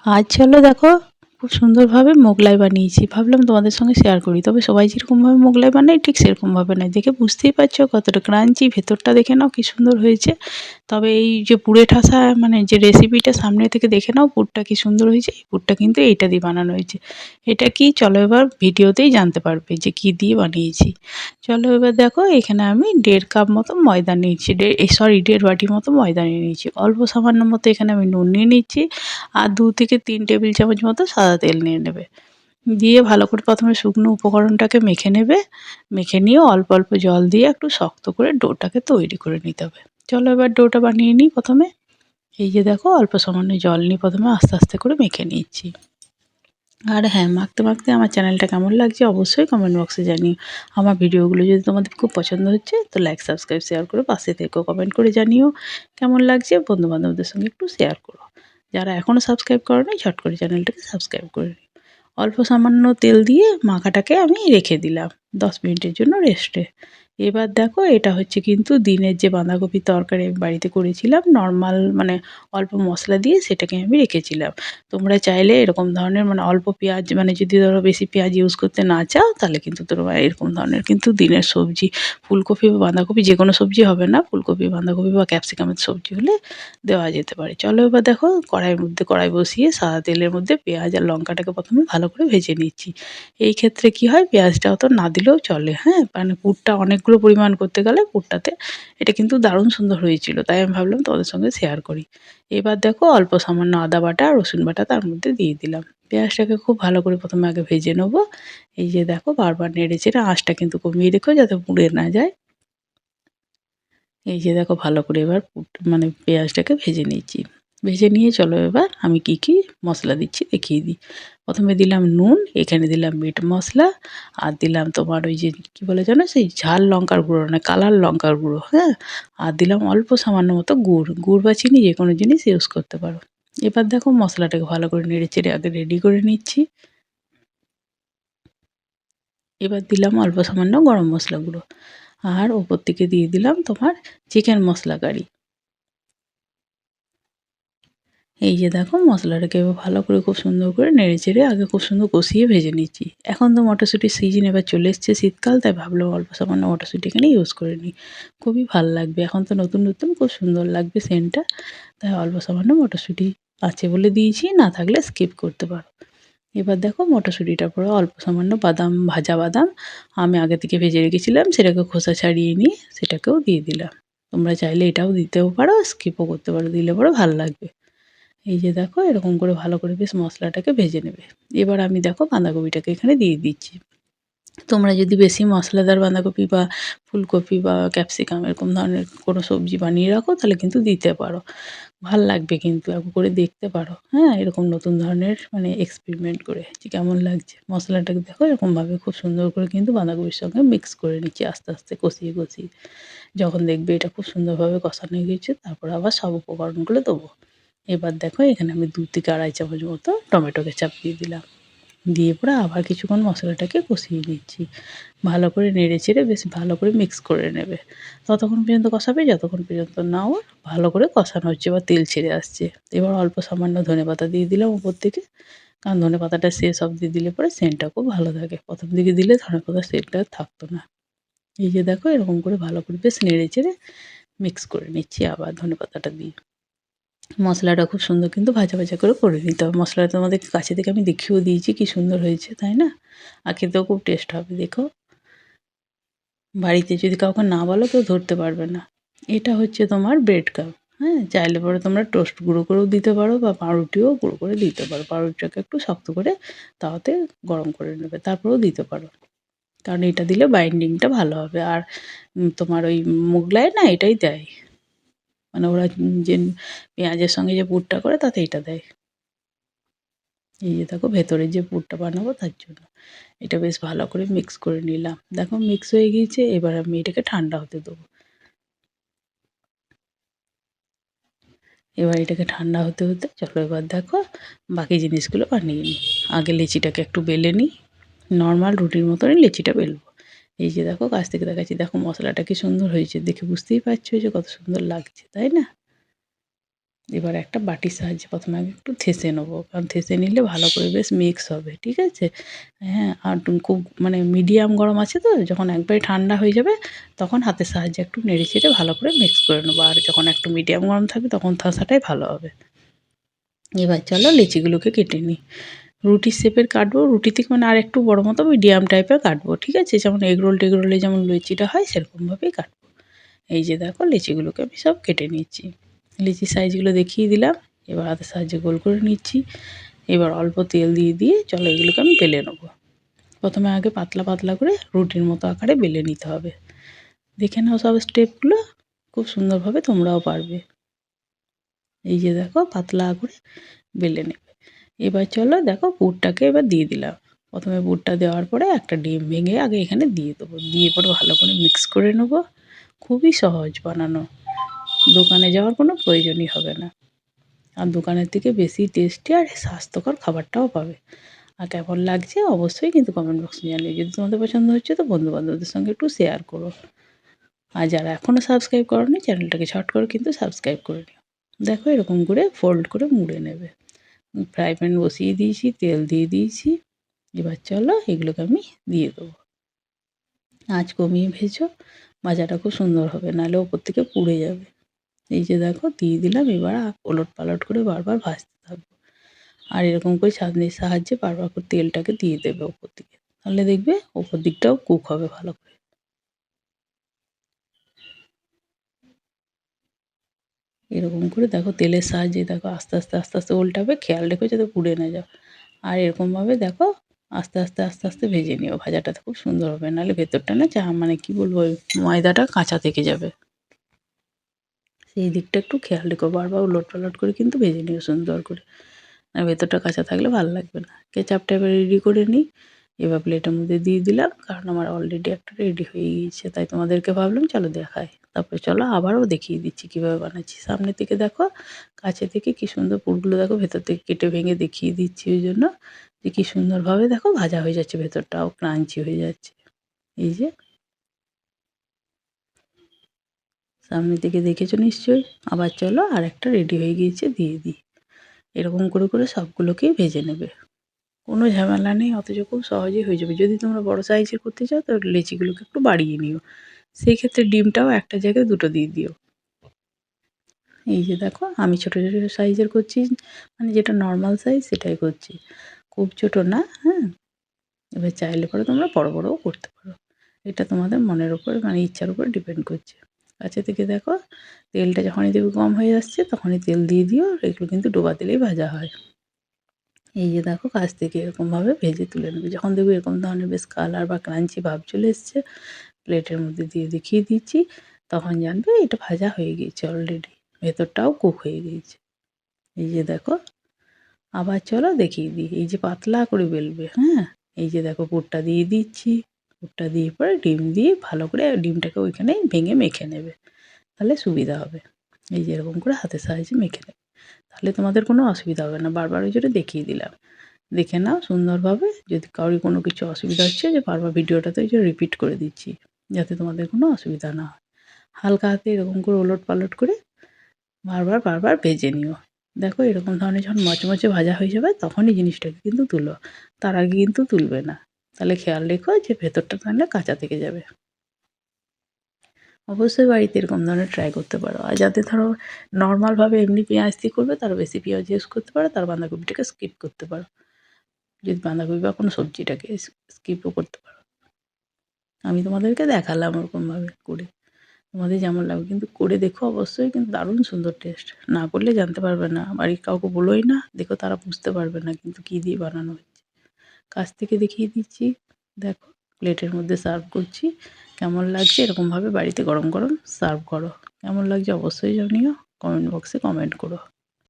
আজ চলো দেখো খুব সুন্দরভাবে মোগলাই বানিয়েছি, ভাবলাম তোমাদের সঙ্গে শেয়ার করি। তবে সবাই যেরকমভাবে মোগলাই বানায় ঠিক সেরকমভাবে নয়, দেখে বুঝতেই পারছো কতটা ক্রাঞ্চি, ভেতরটা দেখে নাও কি সুন্দর হয়েছে। তবে এই যে পুরে ঠাসা মানে যে রেসিপিটা সামনে থেকে দেখে নাও, পুরটা কি সুন্দর হয়েছে। এই পুরটা কিন্তু এইটা দিয়ে বানানো হয়েছে। এটা কি চলো এবার ভিডিওতেই জানতে পারবে যে কি দিয়ে বানিয়েছি। চলো এবার দেখো, এখানে আমি 1.5 কাপ মতো ময়দা নিয়েছি, 1.5 বাটি মতো ময়দা নিয়ে নিয়েছি। অল্প সামান্য মতো এখানে আমি নুন নিয়ে নিচ্ছি, আর 2 থেকে 3 টেবিল চামচ মতো সাদা তেল নিয়ে নেবে। দিয়ে ভালো করে প্রথমে শুকনো উপকরণটাকে মেখে নেবে। মেখে নিয়ে অল্প অল্প জল দিয়ে একটু শক্ত করে ডোটাকে তৈরি করে নিতে হবে। চলো এবার ডোটা বানিয়ে নিই প্রথমে। এই যে দেখো, অল্প সামান্য জল নিয়ে প্রথমে আস্তে আস্তে করে মেখে নিচ্ছি। আর হ্যাঁ, মাখতে মাখতে আমার চ্যানেলটা কেমন লাগছে অবশ্যই কমেন্ট বক্সে জানিও। আমার ভিডিওগুলো যদি তোমাদের খুব পছন্দ হচ্ছে তো লাইক, সাবস্ক্রাইব, শেয়ার করে পাশে থেকো। কমেন্ট করে জানিও কেমন লাগছে। বন্ধু-বান্ধবদের সঙ্গে একটু শেয়ার করো। যারা এখনও সাবস্ক্রাইব করোনি ঝট করে চ্যানেলটাকে সাবস্ক্রাইব করে নিও। অল্প সামান্য তেল দিয়ে মাখাটাকে আমি রেখে দিলাম 10 মিনিটের জন্য রেস্টে। এবার দেখো, এটা হচ্ছে কিন্তু দিনের যে বাঁধাকপির তরকারি আমি বাড়িতে করেছিলাম নরমাল, মানে অল্প মশলা দিয়ে সেটাকে আমি রেখেছিলাম। তোমরা চাইলে এরকম ধরনের মানে অল্প পেঁয়াজ, মানে যদি ধরো বেশি পেঁয়াজ ইউজ করতে না চাও তাহলে কিন্তু তোমরা এরকম ধরনের কিন্তু দিনের সবজি, ফুলকপি বা বাঁধাকপি যে কোনো সবজি হবে না, ফুলকপি, বাঁধাকপি বা ক্যাপসিকামের সবজি হলে দেওয়া যেতে পারে। চলো এবার দেখো, কড়াইয়ের মধ্যে কড়াই বসিয়ে সাদা তেলের মধ্যে পেঁয়াজ আর লঙ্কাটাকে প্রথমে ভালো করে ভেজে নিচ্ছি। এই ক্ষেত্রে কি হয়, পেঁয়াজটা অত না দিলেও চলে, হ্যাঁ, মানে পুরটা অনেকগুলো পরিমাণ করতে গেলে পুরটাতে এটা কিন্তু দারুণ সুন্দর হয়েছিল, তাই আমি ভাবলাম তোমাদের সঙ্গে শেয়ার করি। এবার দেখো, অল্প সামান্য আদা বাটা আর রসুন বাটা তার মধ্যে দিয়ে দিলাম। পেঁয়াজটাকে খুব ভালো করে প্রথমে আগে ভেজে নেবো। এই যে দেখো, বারবার নেড়ে চেড়ে আঁচটা কিন্তু কমিয়ে রেখো যাতে পুড়ে না যায়। এই যে দেখো, ভালো করে এবার মানে পেঁয়াজটাকে ভেজে নিয়েছি। ভেজে নিয়ে চলো এবার আমি কি কি মশলা দিচ্ছি দেখিয়ে দিই। প্রথমে দিলাম নুন, এখানে দিলাম মিট মশলা, আর দিলাম তোমার ওই যে কী বলে জানো, সেই ঝাল লঙ্কার গুঁড়ো, মানে কালার লঙ্কার গুঁড়ো, হ্যাঁ। আর দিলাম অল্প সামান্য মতো গুড়, গুড় বা চিনি যে কোনো জিনিস ইউজ করতে পারো। এবার দেখো, মশলাটাকে ভালো করে নেড়ে চেড়ে আগে রেডি করে নিচ্ছি। এবার দিলাম অল্প সামান্য গরম মশলা গুঁড়ো, আর ওপর থেকে দিয়ে দিলাম তোমার চিকেন মশলা কারি। এই যে দেখো, মশলাটাকে এবার ভালো করে খুব সুন্দর করে নেড়ে চেড়ে আগে খুব সুন্দর কষিয়ে ভেজে নিচ্ছি। এখন তো মটরশুঁটির সিজন এবার চলে এসছে, শীতকাল, তাই ভাবলাম অল্প সামান্য মটরশুঁটি এখানে ইউজ করে নিই। খুবই ভাল লাগবে, এখন তো নতুন নতুন খুব সুন্দর লাগবে সেন্টটা, তাই অল্প সামান্য মটরশুঁটি আছে বলে দিয়েছি, না থাকলে স্কিপ করতে পারো। এবার দেখো, মটরশুঁটিটার পরে অল্প সামান্য বাদাম, ভাজা বাদাম আমি আগে থেকে ভেজে রেখেছিলাম, সেটাকে খোসা ছাড়িয়ে নিয়ে সেটাকেও দিয়ে দিলাম। তোমরা চাইলে এটাও দিতেও পারো, স্কিপও করতে পারো, দিলে পরে ভালো লাগবে। এই যে দেখো, এরকম করে ভালো করে বেশ মশলাটাকে ভেজে নেবে। এবার আমি দেখো বাঁধাকপিটাকে এখানে দিয়ে দিচ্ছি। তোমরা যদি বেশি মশলাদার বাঁধাকপি বা ফুলকপি বা ক্যাপসিকাম এরকম ধরনের কোনো সবজি বানিয়ে রাখো তাহলে কিন্তু দিতে পারো। ভাল লাগবে কিন্তু, একবার করে দেখতে পারো, হ্যাঁ, এরকম নতুন ধরনের মানে এক্সপেরিমেন্ট করে যে কেমন লাগছে। মশলাটাকে দেখো এরকমভাবে খুব সুন্দর করে কিন্তু বাঁধাকপির সঙ্গে মিক্স করে নিচ্ছি আস্তে আস্তে কষিয়ে কষিয়ে। যখন দেখবে এটা খুব সুন্দরভাবে কষানো হয়ে গেছে, তারপর আবার সব উপকরণগুলো দেবো। এবার দেখো, এখানে আমি 2 থেকে আড়াই চামচ মতো টমেটো কেচাপ দিয়ে দিলাম। দিয়ে পরে আবার কিছুক্ষণ মশলাটাকে কষিয়ে নিচ্ছি। ভালো করে নেড়ে চেড়ে বেশ ভালো করে মিক্স করে নেবে। ততক্ষণ পর্যন্ত কষাবে যতক্ষণ পর্যন্ত না ওর ভালো করে কষানো হচ্ছে বা তেল ছেড়ে আসছে। এবার অল্প সামান্য ধনেপাতা দিয়ে দিলাম উপর থেকে। কারণ ধনেপাতাটা শেষ অবধি দিলে পরে সেন্টটা খুব ভালো থাকে। প্রথম দিকে দিলে ধনেপাতার সেন্টটা থাকতো না। এই যে দেখো, এরকম করে ভালো করে বেশ নেড়ে চেড়ে মিক্স করে নিচ্ছি আবার ধনেপাতাটা দিয়ে। মশলাটা খুব সুন্দর কিন্তু ভাজা ভাজা করে নিতে হবে। মশলাটা তোমাদের কাছে থেকে আমি দেখিয়েও দিয়েছি কি সুন্দর হয়েছে, তাই না? আর খেতেও খুব টেস্ট হবে। দেখো, বাড়িতে যদি কাউকে না বলো কেউ ধরতে পারবে না। এটা হচ্ছে তোমার ব্রেড কাপ, হ্যাঁ, চাইলে পরে তোমরা টোস্ট গুঁড়ো করেও দিতে পারো বা পাউরুটিও গুঁড়ো করে দিতে পারো। পাউরুটিটাকে একটু শক্ত করে তাওয়াতে গরম করে নেবে, তারপরেও দিতে পারো। কারণ এটা দিলে বাইন্ডিংটা ভালো হবে। আর তোমার ওই মোগলাই না এটাই দেয়, মানে ওরা যে পেঁয়াজের সঙ্গে যে পুরটা করে তাতে এটা দেয়। এই যে দেখো, ভেতরে যে পুরটা বানাবো তার জন্য এটা বেশ ভালো করে মিক্স করে নিলাম। দেখো মিক্স হয়ে গিয়েছে, এবার আমি এটাকে ঠান্ডা হতে দেবো। এবার এটাকে ঠান্ডা হতে হতে চলো এবার দেখো বাকি জিনিসগুলো বানিয়ে নিই। আগে লেচিটাকে একটু বেলে নিই, নর্মাল রুটির মতনই লেচিটা বেলবো। এই যে দেখো, কাছ থেকে দেখাচ্ছি, দেখো মশলাটা কি সুন্দর হয়েছে, দেখে বুঝতেই পারছো যে কত সুন্দর লাগছে, তাই না? এবার একটা বাটির সাহায্যে প্রথমে আগে একটু থেসে নেবো, কারণ থেসে নিলে ভালো করে বেশ মিক্স হবে, ঠিক আছে? হ্যাঁ, আর খুব মানে মিডিয়াম গরম আছে তো, যখন একবারে ঠান্ডা হয়ে যাবে তখন হাতের সাহায্যে একটু নেড়ে চেড়ে ভালো করে মিক্স করে নেবো। আর যখন একটু মিডিয়াম গরম থাকবে তখন থাসাটাই ভালো হবে। এবার চলো লিচিগুলোকে কেটে নিই। রুটির শেপের কাটবো, রুটি থেকে মানে আর একটু বড় মতো মিডিয়াম টাইপের কাটবো, ঠিক আছে? যেমন এগরোল টেগরোলে যেমন লুচিটা হয় সেরকমভাবেই কাটবো। এই যে দেখো লিচিগুলোকে আমি সব কেটে নিচ্ছি। লিচির সাইজগুলো দেখিয়ে দিলাম। এবার হাতের সাহায্যে গোল করে নিচ্ছি। এবার অল্প তেল দিয়ে চলো এগুলোকে আমি বেলে নেবো। প্রথমে আগে পাতলা পাতলা করে রুটির মতো আকারে বেলে নিতে হবে। দেখে নাও সব স্টেপগুলো, খুব সুন্দরভাবে তোমরাও পারবে। এই যে দেখো পাতলা করে বেলে নেবে। এবার চলো দেখো পুরটাকে এবার দিয়ে দিলাম। প্রথমে পুরটা দেওয়ার পরে একটা ডিম ভেঙে আগে এখানে দিয়ে দেবো, দিয়ে পরে ভালো করে মিক্স করে নেবো। খুবই সহজ বানানো, দোকানে যাওয়ার কোনো প্রয়োজনই হবে না। আর দোকানের থেকে বেশি টেস্টি আর স্বাস্থ্যকর খাবারটাও পাবে। আর কেমন লাগছে অবশ্যই কিন্তু কমেন্ট বক্সে জানিও। যদি তোমাদের পছন্দ হচ্ছে তো বন্ধুবান্ধবদের সঙ্গে একটু শেয়ার করো। আর যারা এখনও সাবস্ক্রাইব করোনি চ্যানেলটাকে ঝট করে কিন্তু সাবস্ক্রাইব করে নিও। দেখো এরকম করে ফোল্ড করে মুড়ে নেবে। ফ্রাই প্যান বসিয়ে দিয়েছি, তেল দিয়ে দিয়েছি। এবার চলো এগুলোকে আমি দিয়ে দেবো। আঁচ কমিয়ে ভেজো, ভাজাটা খুব সুন্দর হবে, নাহলে ওপর থেকে পুড়ে যাবে। এই যে দেখো দিয়ে দিলাম। এবার ওলট পালট করে বারবার ভাজতে থাকবো। আর এরকম করে ছাঁকনির সাহায্যে বারবার করে তেলটাকে দিয়ে দেবে ওপর দিকে, তাহলে দেখবে ওপর দিকটাও কুক হবে ভালো করে। এরকম করে দেখো তেলের সাহায্যে দেখো আস্তে আস্তে আস্তে আস্তে উল্টাবে, খেয়াল রেখো যাতে পুড়ে না যাও। আর এরকমভাবে দেখো আস্তে আস্তে আস্তে আস্তে ভেজে নিও, ভাজাটা খুব সুন্দর হবে, নাহলে ভেতরটা না মানে কি বলবো ওই ময়দাটা কাঁচা থেকে যাবে। সেই দিকটা একটু খেয়াল রেখো, বারবার উলট পালট করে কিন্তু ভেজে নিও সুন্দর করে, আর ভেতরটা কাঁচা থাকলে ভালো লাগবে না। কেচাপটা এবার রেডি করে নিই। এবার প্লেটের মধ্যে দিয়ে দিলাম, কারণ আমার অলরেডি একটা রেডি হয়ে গিয়েছে, তাই তোমাদেরকে ভাবলাম চলো দেখাই। তারপরে চলো আবারও দেখিয়ে দিচ্ছি কীভাবে বানাচ্ছি। সামনে থেকে দেখো, কাছে থেকে কী সুন্দর পুরগুলো দেখো, ভেতর থেকে কেটে ভেঙে দেখিয়ে দিচ্ছি ওই জন্য যে কী সুন্দরভাবে দেখো ভাজা হয়ে যাচ্ছে, ভেতরটাও ক্রাঞ্চি হয়ে যাচ্ছে। এই যে সামনে থেকে দেখেছো নিশ্চয়ই। আবার চলো আর একটা রেডি হয়ে গিয়েছে দিয়ে দিই। এরকম করে করে সবগুলোকেই ভেজে নেবে, কোনো ঝামেলা নেই, অথচ খুব সহজেই হয়ে যাবে। যদি তোমরা বড় সাইজের করতে চাও তো লেচিগুলোকে একটু বাড়িয়ে নিও, সেই ক্ষেত্রে ডিমটাও একটা জায়গায় দুটো দিয়ে দিও। এই যে দেখো আমি ছোটো ছোটো সাইজের করছি, মানে যেটা নর্মাল সাইজ সেটাই করছি, খুব ছোটো না। হ্যাঁ, এবার চাইলে পরে তোমরা বড় বড়ও করতে পারো, এটা তোমাদের মনের উপর মানে ইচ্ছার উপর ডিপেন্ড করছে। কাছে থেকে দেখো তেলটা যখনই দেখবে কম হয়ে আসছে তখনই তেল দিয়ে দিও, এগুলো কিন্তু ডোবা তেলেই ভাজা হয়। এই যে দেখো কাছ থেকে এরকমভাবে ভেজে তুলে নেবে, যখন দেখবে এরকম ধরনের বেশ কালার বা ক্রাঞ্চি ভাব চলে এসছে, প্লেটের মধ্যে দিয়ে দেখিয়ে দিচ্ছি, তখন জানবে এটা ভাজা হয়ে গিয়েছে অলরেডি, ভেতরটাও কুক হয়ে গিয়েছে। এই যে দেখো আবার চলো দেখিয়ে দিই। এই যে পাতলা করে বেলবে, হ্যাঁ, এই যে দেখো পুরটা দিয়ে দিচ্ছি, পুরটা দিয়ে পরে ডিম দিয়ে ভালো করে ডিমটাকে ওইখানেই ভেঙে মেখে নেবে, তাহলে সুবিধা হবে। এই যে এরকম করে হাতের সাহায্যে মেখে নেবে, তাহলে তোমাদের কোনো অসুবিধা হবে না। বারবার ওই জন্য দেখিয়ে দিলাম, দেখে নাও সুন্দরভাবে। যদি কারোর কোনো কিছু অসুবিধা হচ্ছে যে বারবার ভিডিওটাতে ওই যে রিপিট করে দিচ্ছি, যাতে তোমাদের কোনো অসুবিধা না হয়। হালকা হাতে এরকম করে ওলট পালট করে বারবার বারবার ভেজে নিও। দেখো এরকম ধরনের যখন মচমচে ভাজা হয়ে যাবে তখনই জিনিসটাকে কিন্তু তুলো, তার আগে কিন্তু তুলবে না, তাহলে খেয়াল রেখো যে ভেতরটা তাহলে কাঁচা থেকে যাবে। অবশ্যই বাড়িতে এরকম ধরনের ট্রাই করতে পারো। আর যাতে ধরো নর্মালভাবে এমনি পেঁয়াজ দিয়ে করবে তারা বেশি পেঁয়াজ ইউজ করতে পারো, তার বাঁধাকপিটাকে স্কিপ করতে পারো, যদি বাঁধাকপি বা কোনো সবজিটাকে স্কিপও করতে পারো। আমি তোমাদেরকে দেখালাম ওরকমভাবে করে, তোমাদের যেমন লাগবে কিন্তু করে দেখো অবশ্যই, কিন্তু দারুণ সুন্দর টেস্ট। না করলে জানতে পারবে না, বাড়ির কাউকে বলোই না, দেখো তারা বুঝতে পারবে না কিন্তু কী দিয়ে বানানো হচ্ছে। কাছ থেকে দেখিয়ে দিচ্ছি, দেখো প্লেটের মধ্যে সার্ভ করছি। কেমন লাগছে এরকমভাবে বাড়িতে গরম গরম সার্ভ করো। কেমন লাগছে অবশ্যই জানিও, কমেন্ট বক্সে কমেন্ট করো।